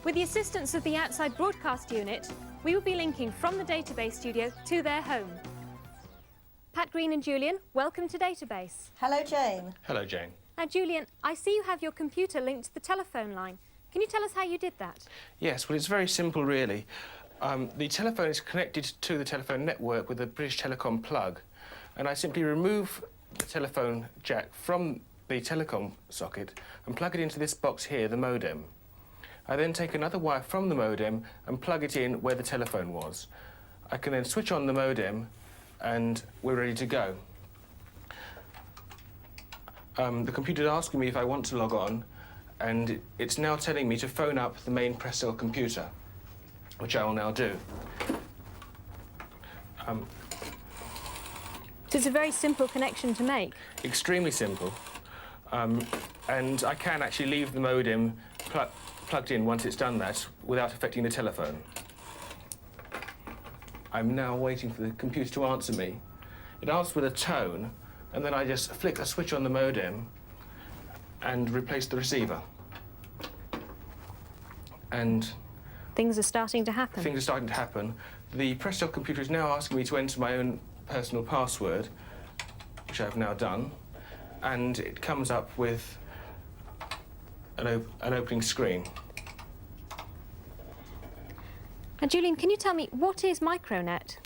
With the assistance of the outside broadcast unit, we will be linking from the database studio to their home. Pat Green and Julian, welcome to Database. Hello, Jane. Hello, Jane. Now, Julian, I see you have your computer linked to the telephone line. Can you tell us how you did that? Yes, well, it's very simple, really. The telephone is connected to the telephone network with a British Telecom plug, and I simply remove the telephone jack from the telecom socket and plug it into this box here, the modem. I then take another wire from the modem and plug it in where the telephone was. I can then switch on the modem and we're ready to go. The computer is asking me if I want to log on, and it's now telling me to phone up the main Prestel computer, which I will now do. So it's a very simple connection to make. Extremely simple. And I can actually leave the modem plugged in once it's done that without affecting the telephone. I'm now waiting for the computer to answer me. It answers with a tone, and then I just flick a switch on the modem and replace the receiver. And things are starting to happen. Things are starting to happen. The Prestel computer is now asking me to enter my own personal password, which I've now done, and it comes up with an opening screen. And Julian, can you tell me, what is Micronet?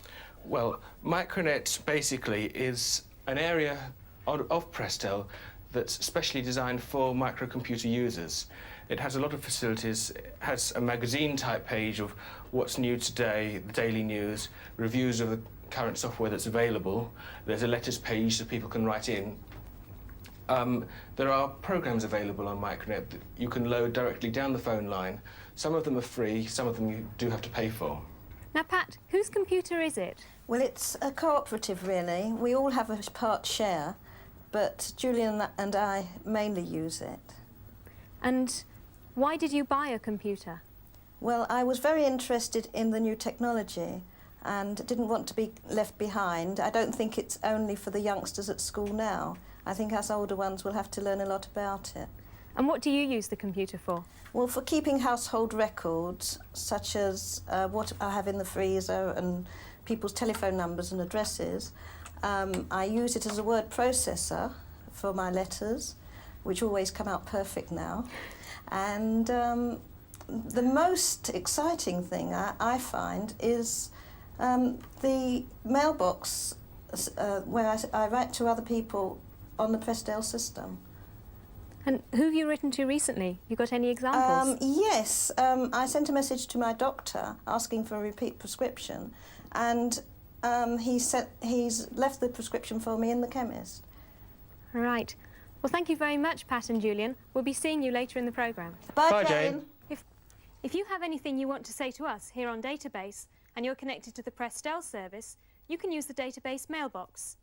Well, Micronet basically is an area of Prestel that's specially designed for microcomputer users. It has a lot of facilities. It has a magazine-type page of what's new today, the daily news, reviews of the current software that's available. There's a letters page so people can write in. There are programs available on Micronet that you can load directly down the phone line. Some of them are free, some of them you do have to pay for. Now, Pat, whose computer is it? Well, it's a cooperative, really. We all have a part share, but Julian and I mainly use it. And why did you buy a computer? Well, I was very interested in the new technology and didn't want to be left behind. I don't think it's only for the youngsters at school now. I think us older ones will have to learn a lot about it. And what do you use the computer for? Well, for keeping household records, such as what I have in the freezer and people's telephone numbers and addresses. I use it as a word processor for my letters, which always come out perfect now. And the most exciting thing I find is the mailbox where I write to other people on the Prestel system. And who have you written to recently? You got any examples? Yes, I sent a message to my doctor asking for a repeat prescription, and he's left the prescription for me in the chemist. Right. Well, thank you very much, Pat and Julian. We'll be seeing you later in the programme. Bye, Jane. If you have anything you want to say to us here on Database and you're connected to the Prestel service, you can use the Database mailbox.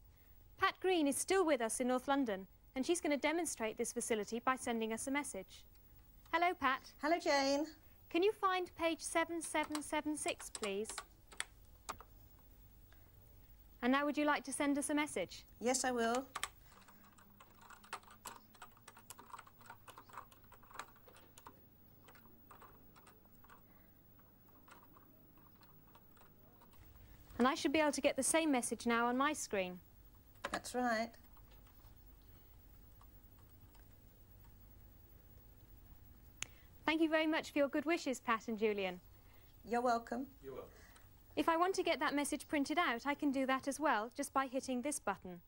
Pat Green is still with us in North London, and she's going to demonstrate this facility by sending us a message. Hello, Pat. Hello, Jane. Can you find page 7776, please? And now would you like to send us a message? Yes, I will. And I should be able to get the same message now on my screen. That's right. Thank you very much for your good wishes, Pat and Julian. You're welcome. You're welcome. If I want to get that message printed out, I can do that as well, just by hitting this button.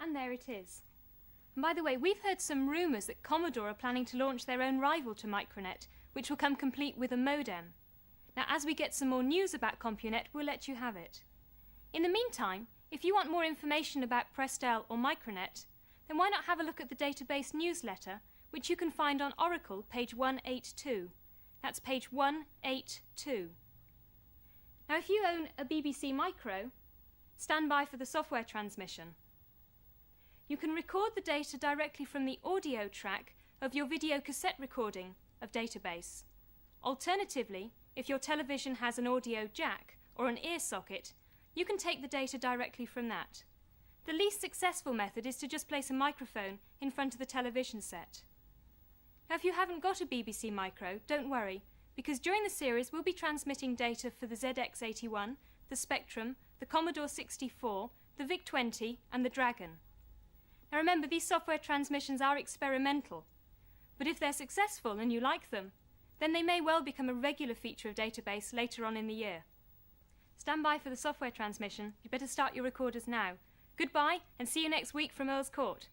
And there it is. And by the way, we've heard some rumours that Commodore are planning to launch their own rival to Micronet, which will come complete with a modem. Now, as we get some more news about CompuNet, we'll let you have it. In the meantime, if you want more information about Prestel or Micronet, then why not have a look at the Database newsletter, which you can find on Oracle, page 182. That's page 182. Now, if you own a BBC Micro, stand by for the software transmission. You can record the data directly from the audio track of your video cassette recording of Database. Alternatively, if your television has an audio jack or an ear socket, you can take the data directly from that. The least successful method is to just place a microphone in front of the television set. Now, if you haven't got a BBC Micro, don't worry, because during the series we'll be transmitting data for the ZX81, the Spectrum, the Commodore 64, the VIC-20 and the Dragon. Now remember, these software transmissions are experimental, but if they're successful and you like them, then they may well become a regular feature of Database later on in the year. Stand by for the software transmission. You better start your recorders now. Goodbye, and see you next week from Earl's Court.